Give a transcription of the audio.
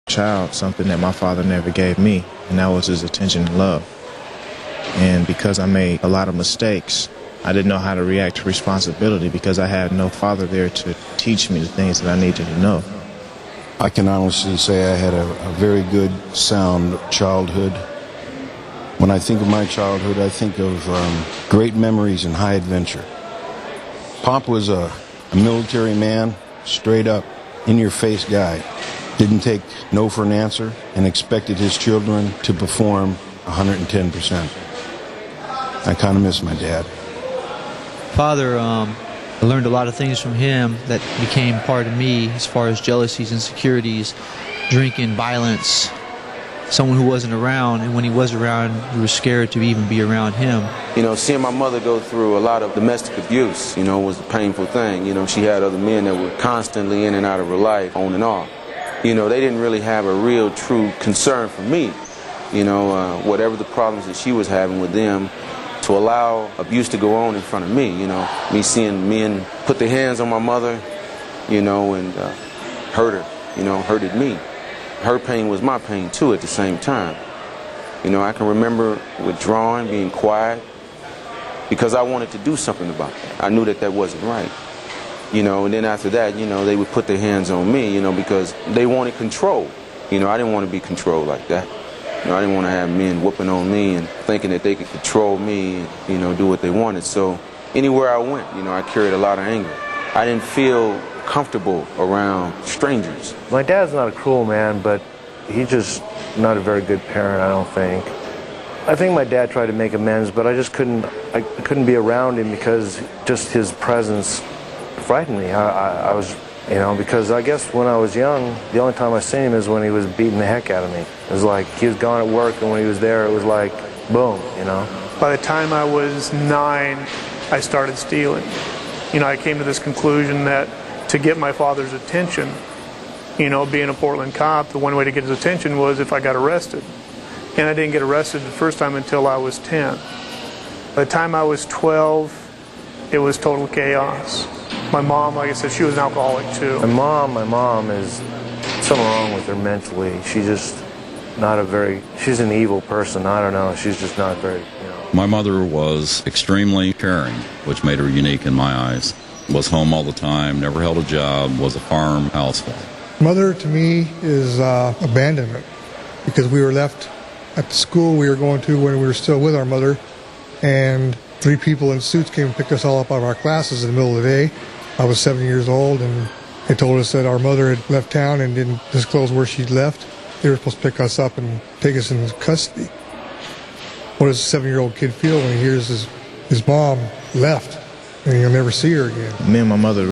child something that my father never gave me, and that was his attention and love. And because I made a lot of mistakes, I didn't know how to react to responsibility because I had no father there to teach me the things that I needed to know. I can honestly say I had a very good, sound childhood. When I think of my childhood, I think of great memories and high adventure. Pop was a military man, straight up, in-your-face guy. Didn't take no for an answer and expected his children to perform 110%. I kind of miss my dad. Father, I learned a lot of things from him that became part of me as far as jealousies, insecurities, drinking, violence. Someone who wasn't around, and when he was around, you were scared to even be around him. You know, seeing my mother go through a lot of domestic abuse, you know, was a painful thing. You know, she had other men that were constantly in and out of her life, on and off. You know, they didn't really have a real, true concern for me. You know, whatever the problems that she was having with them, to allow abuse to go on in front of me, you know. Me seeing men put their hands on my mother, you know, and hurt her, you know, hurted me. Her pain was my pain, too, at the same time. You know, I can remember withdrawing, being quiet, because I wanted to do something about that. I knew that that wasn't right. You know, and then after that, you know, they would put their hands on me, you know, because they wanted control. You know, I didn't want to be controlled like that. You know, I didn't want to have men whooping on me and thinking that they could control me and, you know, do what they wanted. So anywhere I went, you know, I carried a lot of anger. I didn't feel comfortable around strangers. My dad's not a cruel man, but he's just not a very good parent, I don't think. I think my dad tried to make amends, but I just couldn't be around him because just his presence frightened me. I was, you know, because I guess when I was young, the only time I seen him is when he was beating the heck out of me. It was like he was gone at work, and when he was there, it was like, boom, you know. By the time I was 9, I started stealing. You know, I came to this conclusion that to get my father's attention, you know, being a Portland cop, the one way to get his attention was if I got arrested. And I didn't get arrested the first time until I was 10. By the time I was 12, it was total chaos. My mom, like I said, she was an alcoholic too. My mom is something wrong with her mentally. She's just not she's an evil person. I don't know. She's just not very, you know. My mother was extremely caring, which made her unique in my eyes. Was home all the time, never held a job, was a farm housewife. Mother, to me, is abandonment, because we were left at the school we were going to when we were still with our mother, and 3 people in suits came and picked us all up out of our classes in the middle of the day. I was 7 years old, and they told us that our mother had left town and didn't disclose where she'd left. They were supposed to pick us up and take us into custody. What does a 7-year-old kid feel when he hears his mom left and he'll never see her again? Me and my mother